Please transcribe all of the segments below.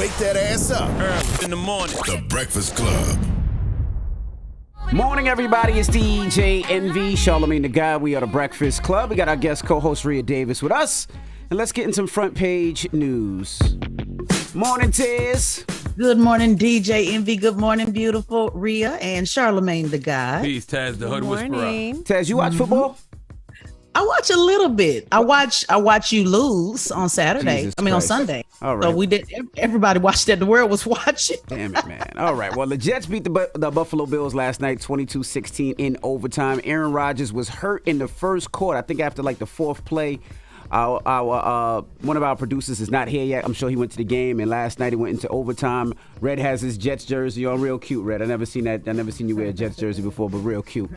wake that ass up. Early in the morning. The Breakfast Club. Morning, everybody. It's DJ NV, Charlamagne the Guy. We are the Breakfast Club. We got our guest co-host Rhea Davis with us. And let's get in some front page news. Morning, Tiz. Good morning, DJ NV. Good morning, beautiful Rhea and Charlamagne the Guy. Peace, Taz, the Hood Whisperer. Tez, you watch football? I watch a little bit. I watch you lose on Saturday. Jesus on Christ. Sunday. All right. So we did. Everybody watched that. The world was watching. Damn it, man. All right. Well, the Jets beat the Buffalo Bills last night, 22-16 in overtime. Aaron Rodgers was hurt in the first quarter. I think after like the fourth play. Our one of our producers is not here yet. I'm sure he went to the game, and last night he went into overtime. Red has his Jets jersey on, real cute. Red, I never seen you wear a Jets jersey before, but real cute.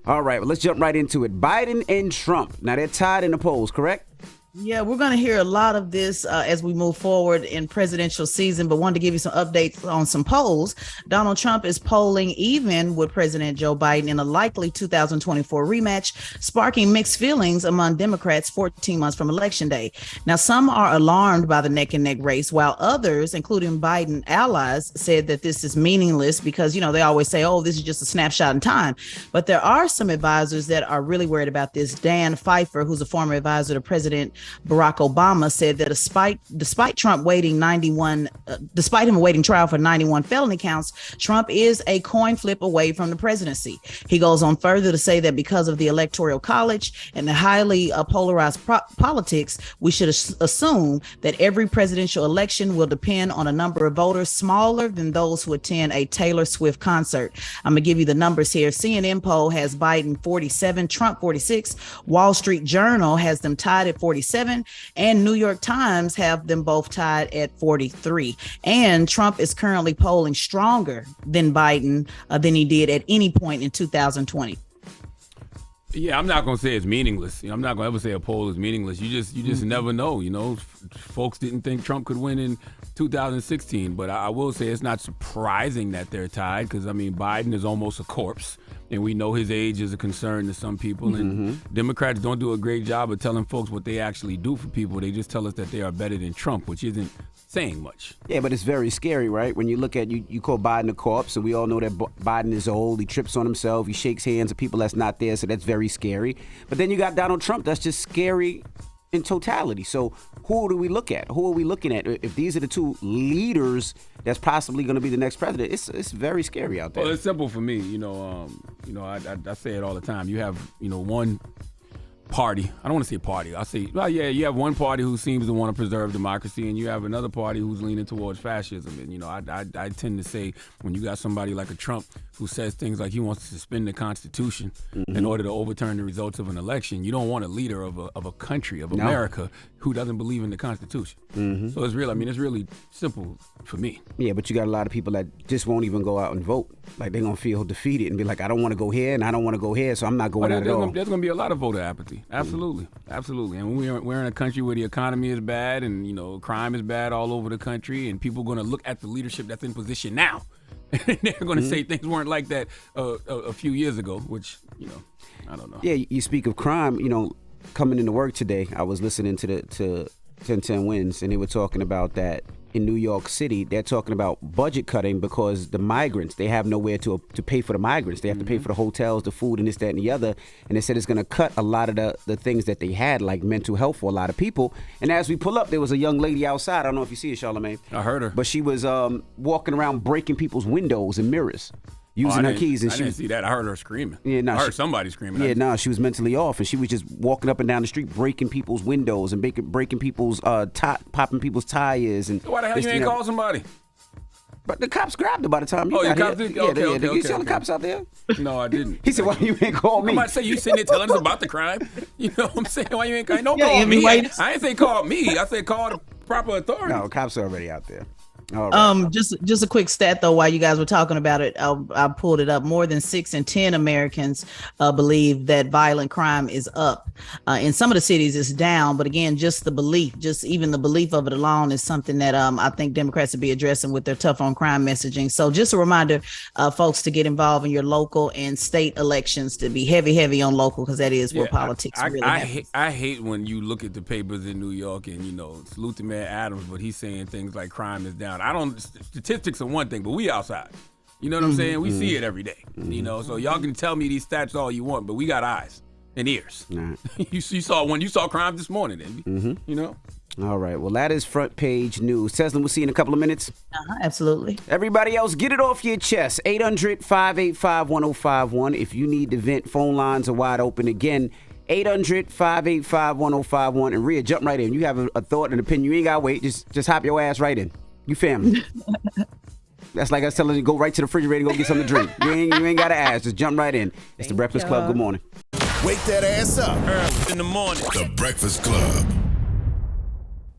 All right, well, let's jump right into it. Biden and Trump. Now they're tied in the polls, correct? Yeah, we're going to hear a lot of this as we move forward in presidential season, but wanted to give you some updates on some polls. Donald Trump is polling even with President Joe Biden in a likely 2024 rematch, sparking mixed feelings among Democrats 14 months from Election Day. Now, some are alarmed by the neck-and-neck race, while others, including Biden allies, said that this is meaningless because, they always say, oh, this is just a snapshot in time. But there are some advisors that are really worried about this. Dan Pfeiffer, who's a former advisor to President Barack Obama, said that despite Trump despite him awaiting trial for 91 felony counts, Trump is a coin flip away from the presidency. He goes on further to say that because of the Electoral College and the highly polarized politics, we should assume that every presidential election will depend on a number of voters smaller than those who attend a Taylor Swift concert. I'm gonna give you the numbers here. CNN poll has Biden 47, Trump 46. Wall Street Journal has them tied at 47, and New York Times have them both tied at 43. And Trump is currently polling stronger than Biden than he did at any point in 2020. Yeah, I'm not gonna say it's meaningless. I'm not gonna ever say a poll is meaningless. You just never know. Folks didn't think Trump could win in 2016, but I will say it's not surprising that they're tied because Biden is almost a corpse, and we know his age is a concern to some people. And Democrats don't do a great job of telling folks what they actually do for people. They just tell us that they are better than Trump, which isn't saying much. Yeah, but it's very scary, right? When you look at you call Biden a corpse, and we all know that Biden is old. He trips on himself. He shakes hands with people that's not there, so that's very scary. But then you got Donald Trump. That's just scary in totality. So who do we look at? Who are we looking at? If these are the two leaders that's possibly going to be the next president, it's very scary out there. Well, it's simple for me. I say it all the time. You have one party. I don't want to say party. I say, well, yeah, you have one party who seems to want to preserve democracy, and you have another party who's leaning towards fascism. And I tend to say when you got somebody like a Trump who says things like he wants to suspend the Constitution in order to overturn the results of an election, you don't want a leader of a country, of America, who doesn't believe in the Constitution. So it's real. It's really simple for me. Yeah, but you got a lot of people that just won't even go out and vote. Like they're gonna feel defeated and be like, I don't want to go here and I don't want to go here, so I'm not going out at all. There's gonna be a lot of voter apathy. Absolutely. And we're in a country where the economy is bad and crime is bad all over the country, and people are gonna look at the leadership that's in position now. And they're gonna say things weren't like that a few years ago, which I don't know. Yeah, you speak of crime. Coming into work today, I was listening to 1010 Wins, and they were talking about that in New York City. They're talking about budget cutting because the migrants, they have nowhere to pay for the migrants. They have to pay for the hotels, the food, and this, that, and the other. And they said it's going to cut a lot of the things that they had, like mental health for a lot of people. And as we pull up, there was a young lady outside. I don't know if you see it, Charlamagne. I heard her. But she was walking around breaking people's windows and mirrors. Using her keys, and I didn't see that. I heard her screaming. Yeah, I heard somebody screaming. Yeah, she was mentally off, and she was just walking up and down the street, breaking people's windows and breaking people's popping people's tires. And so why the hell you ain't call somebody? But the cops grabbed her by the time you got cops here. did? Okay, you see all the cops out there? No, I didn't. He said, "Why you ain't call me?" I might say you sitting there telling us about the crime. You know what I'm saying? Why you ain't call me? I didn't say call me. I said call the proper authority. No, cops are already out there. All right. Just a quick stat though, while you guys were talking about it, I pulled it up. More than 6 in 10 Americans believe that violent crime is up. In some of the cities, it's down, but again, just the belief, just even the belief of it alone, is something that I think Democrats will be addressing with their tough on crime messaging. So, just a reminder, folks, to get involved in your local and state elections, to be heavy on local, because that is where politics really happens. I hate when you look at the papers in New York and salute the man Adams, but he's saying things like crime is down. Statistics are one thing, but we outside. You know what I'm saying? We see it every day. So y'all can tell me these stats all you want, but we got eyes and ears. Nah. you saw crime this morning, Envy. All right. Well, that is front page news. Teslin, we'll see you in a couple of minutes. Absolutely. Everybody else, get it off your chest. 800-585-1051. If you need to vent, phone lines are wide open. Again, 800-585-1051. And Rhea, jump right in. You have a thought, an opinion. You ain't got to wait. Just hop your ass right in. You family. That's like I was telling you, go right to the refrigerator and go get something to drink. You ain't got to ask. Just jump right in. It's the Breakfast Club. Good morning. Wake that ass up. In the morning. The Breakfast Club.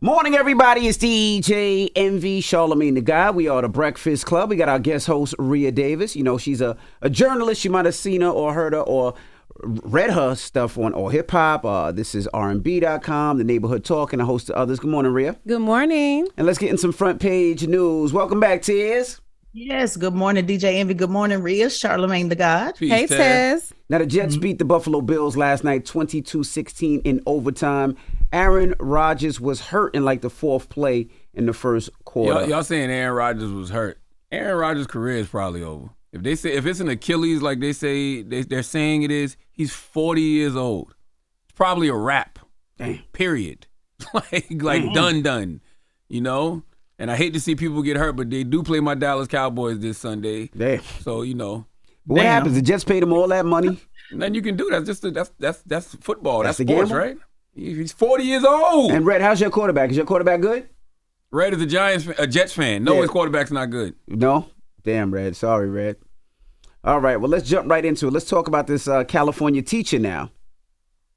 Morning, everybody. It's DJ Envy, Charlamagne the Guy. We are the Breakfast Club. We got our guest host, Rhea Davis. She's a journalist. You might have seen her or heard her or read her stuff on All Hip Hop. This is R&B.com, The Neighborhood Talk, and a host of others. Good morning, Rhea. Good morning. And let's get in some front page news. Welcome back, Tiz. Yes, good morning, DJ Envy. Good morning, Rhea. Charlamagne the God. Peace, hey, Tez. Now, the Jets beat the Buffalo Bills last night, 22-16 in overtime. Aaron Rodgers was hurt in like the fourth play in the first quarter. Y'all saying Aaron Rodgers was hurt. Aaron Rodgers' career is probably over. If it's an Achilles like they say they're saying it is, he's 40 years old. It's probably a wrap. Damn. Period. like done. And I hate to see people get hurt, but they do play my Dallas Cowboys this Sunday. Damn. So But what happens? The Jets paid him all that money. Nothing you can do. That's football. That's the sports, gamble? right? He's 40 years old. And Red, how's your quarterback? Is your quarterback good? Red is a Jets fan. No, his quarterback's not good. No? Damn, Red. Sorry, Red. All right, well, let's jump right into it. Let's talk about this California teacher now.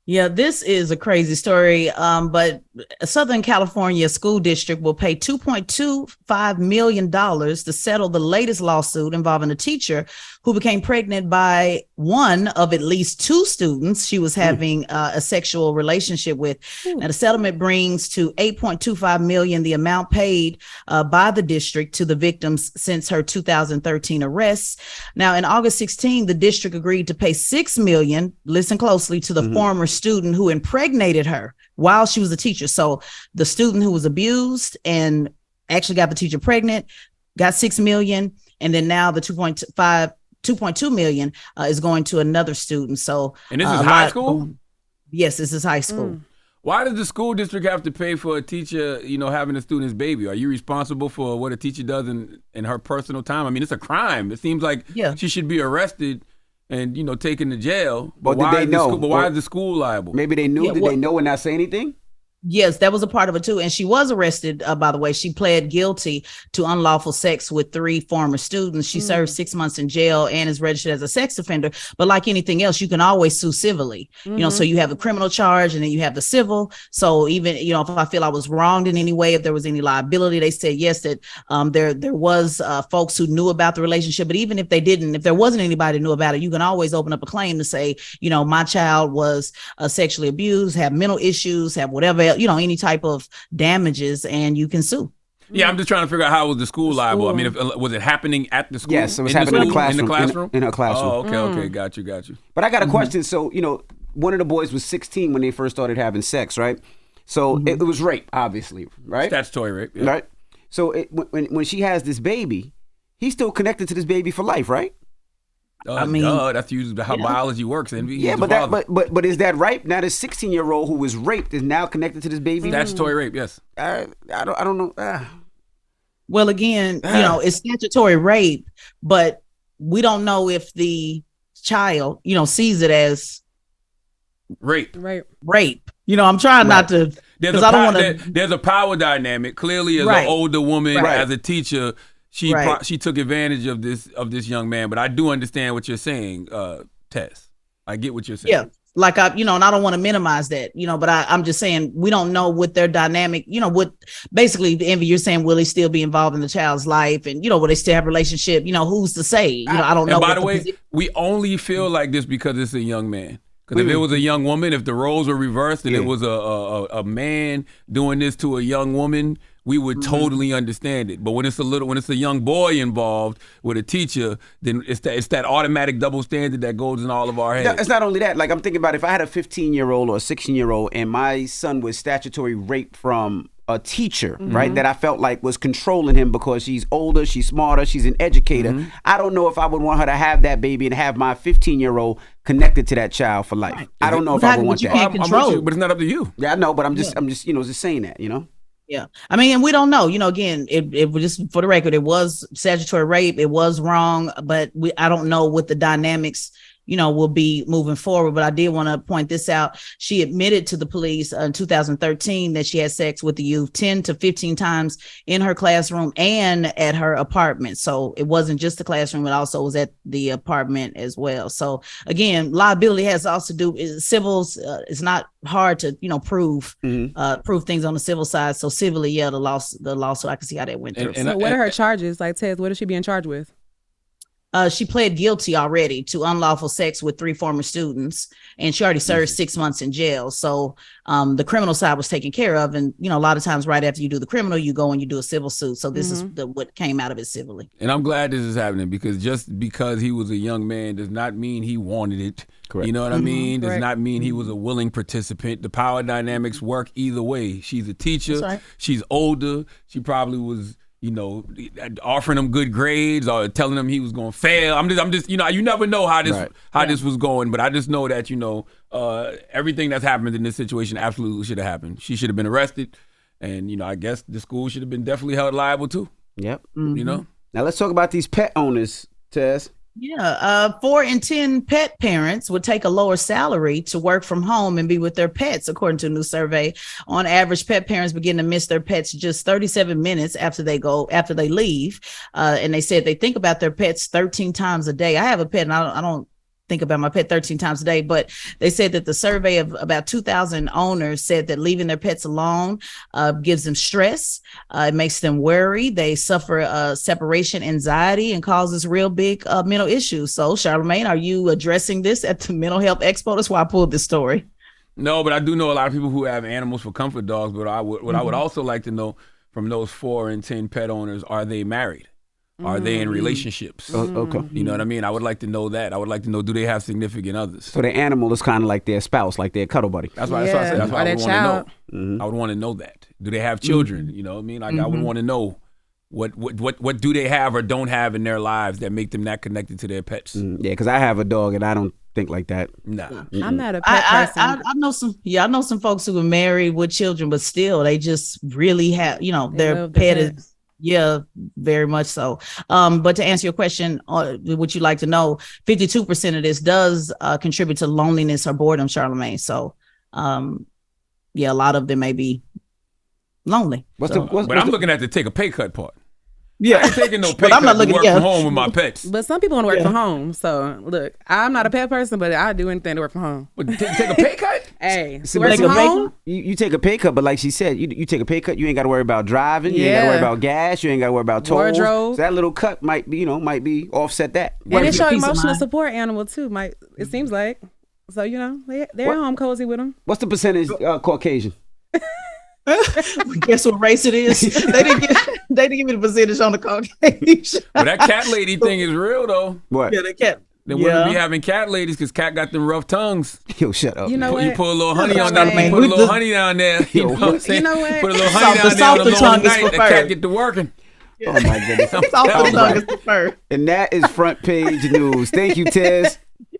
Yeah, this is a crazy story, but a Southern California school district will pay $2.25 million to settle the latest lawsuit involving a teacher who became pregnant by one of at least two students she was having a sexual relationship with. Now, the settlement brings to $8.25 million the amount paid by the district to the victims since her 2013 arrests. Now, in August 16, the district agreed to pay $6 million, listen closely, to the former student who impregnated her while she was a teacher. So the student who was abused and actually got the teacher pregnant got $6 million, and then now the 2.2 million is going to another student. So, and this is high school? Yes, this is high school. Why does the school district have to pay for a teacher, having a student's baby? Are you responsible for what a teacher does in her personal time? I mean, it's a crime. It seems like she should be arrested and, taken to jail. But did they know? Why is the school liable? Maybe they knew. Did they know and not say anything? Yes, that was a part of it too. And she was arrested, by the way. She pled guilty to unlawful sex with 3 former students. She served 6 months in jail and is registered as a sex offender. But like anything else, you can always sue civilly. So you have the criminal charge and then you have the civil. So even, if I feel I was wronged in any way, if there was any liability, they said yes, that there was folks who knew about the relationship. But even if they didn't, if there wasn't anybody who knew about it, you can always open up a claim to say, my child was sexually abused, have mental issues, have whatever, any type of damages, and you can sue. Yeah, I'm just trying to figure out how was the school liable. I mean, was it happening at the school? Yes, it was happening in the classroom. In the classroom? In her classroom. Oh, okay. Got you. But I got a question. So, one of the boys was 16 when they first started having sex, right? So it was rape, obviously, right? Statutory rape. Yeah. Right? So when she has this baby, he's still connected to this baby for life, right? That's usually how biology works. Yeah, but is that right? Now this 16-year-old who was raped is now connected to this baby. Statutory rape, yes. I don't know. Well, again, it's statutory rape, but we don't know if the child, sees it as rape. I'm trying not to. There's a power dynamic. Clearly, as an older woman, as a teacher. She took advantage of this young man, but I do understand what you're saying, Tess. I get what you're saying. Yeah. Like and I don't want to minimize that, but I'm just saying we don't know what their dynamic, what basically the Envy, you're saying, will he still be involved in the child's life, and will they still have a relationship? Who's to say? I don't know. And by the way, we only feel like this because it's a young man. Because if it was a young woman, if the roles were reversed and it was a man doing this to a young woman, we would totally understand it. But when it's a young boy involved with a teacher, then it's that automatic double standard that goes in all of our heads. It's not only that. Like, I'm thinking about if I had a 15-year-old or a 16-year-old and my son was statutory raped from a teacher, right, that I felt like was controlling him because she's older, she's smarter, she's an educator. I don't know if I would want her to have that baby and have my 15-year-old connected to that child for life. Right. I don't know if I would want that. I'm with you, but it's not up to you. Yeah, I know, but I'm just just saying that, Yeah. I mean, and we don't know, again, it was just for the record, it was statutory rape. It was wrong, but I don't know what the dynamics will be moving forward. But I did want to point this out. She admitted to the police in 2013 that she had sex with the youth 10 to 15 times in her classroom and at her apartment. So it wasn't just the classroom, it also was at the apartment as well. So again, liability has also to do civils. It's not hard to, prove things on the civil side. So civilly, the lawsuit, I can see how that went through. So what are her charges? Like, Tez, what is she being charged with? She pled guilty already to unlawful sex with 3 former students, and she already served 6 months in jail. So the criminal side was taken care of. And, a lot of times right after you do the criminal, you go and you do a civil suit. So this is what came out of it civilly. And I'm glad this is happening because just because he was a young man does not mean he wanted it. Correct. You know what I mean? Does not mean he was a willing participant. The power dynamics work either way. She's a teacher. Right. She's older. She probably was offering him good grades or telling him he was going to fail. I'm just, you never know how this was going, but I just know that, everything that's happened in this situation absolutely should have happened. She should have been arrested, and, I guess the school should have been definitely held liable too. Yep. Now let's talk about these pet owners, Tess. Yeah, 4 in 10 pet parents would take a lower salary to work from home and be with their pets, according to a new survey. On average, pet parents begin to miss their pets just 37 minutes after they leave. And they said they think about their pets 13 times a day. I have a pet, and I don't think about my pet 13 times a day, but they said that the survey of about 2,000 owners said that leaving their pets alone gives them stress. It makes them worry. They suffer separation anxiety and causes real big mental issues. So, Charlamagne, are you addressing this at the Mental Health Expo? That's why I pulled this story. No, but I do know a lot of people who have animals for comfort dogs. But I would also like to know from those 4 in 10 pet owners, are they married? Are they in relationships? Okay. You know what I mean? I would like to know that. I would like to know, do they have significant others? So the animal is kind of like their spouse, like their cuddle buddy. That's why I said. That's why I would want to know. I would want to know that. Do they have children? You know what I mean? Like I would want to know what do they have or don't have in their lives that make them that connected to their pets. Yeah, because I have a dog and I don't think like that. Nah. I'm not a pet person. I know some folks who are married with children, but still they just really have, their pet is. Yeah, very much so. But to answer your question, what you'd like to know, 52% of this does contribute to loneliness or boredom, Charlamagne. So, a lot of them may be lonely. But I'm looking at the take a pay cut part. Yeah, I ain't taking no pay cut to work from home with my pets. But some people want to work from home. So look, I'm not a pet person, but I do anything to work from home. But take a pay cut? Hey, so work from home? You take a pay cut, but like she said, you take a pay cut, you ain't got to worry about driving. You ain't got to worry about gas. You ain't got to worry about tolls. Wardrobe. So that little cut might be offset that. And it show emotional support animal too. It seems like. So they're home cozy with them. What's the percentage Caucasian? Guess what race it is? They didn't give me the percentage on the Caucasian. But that cat lady thing is real though. What? Yeah, the cat. Then wouldn't be having cat ladies because cat got them rough tongues. Yo, shut up. You know what? You put a little honey on there. You put a little honey down there. You know what I'm saying? You know what? Put a little honey down there on the lower night. The cat get to working. Oh my goodness. Softer tongue is preferred. And that is front page news. Thank you, Tez.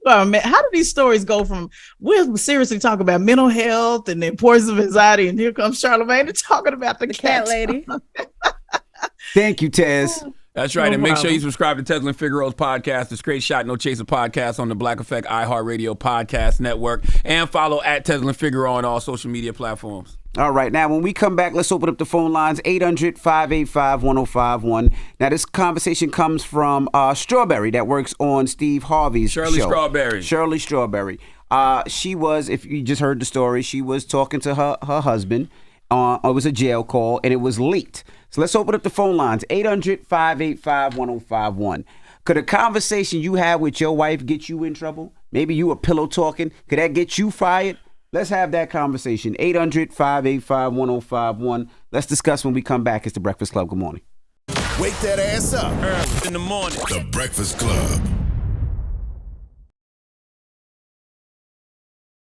How do these stories go from we're seriously talking about mental health and the importance of anxiety, and here comes Charlamagne talking about the cat lady. Thank you, Tez. That's right. And make sure you subscribe to Tesla and Figaro's podcast, the Straight Shot No Chaser podcast on the Black Effect iHeartRadio podcast network, and follow at Tesla and Figaro on all social media platforms. All right. Now, when we come back, let's open up the phone lines, 800-585-1051. Now, this conversation comes from Strawberry that works on Steve Harvey's show. Shirley Strawberry. Shirley Strawberry. She was, if you just heard the story, she was talking to her husband. It was a jail call, and it was late. So let's open up the phone lines, 800-585-1051. Could a conversation you had with your wife get you in trouble? Maybe you were pillow talking. Could that get you fired? Let's have that conversation, 800-585-1051. Let's discuss when we come back. It's The Breakfast Club. Good morning. Wake that ass up. Early in the morning. The Breakfast Club.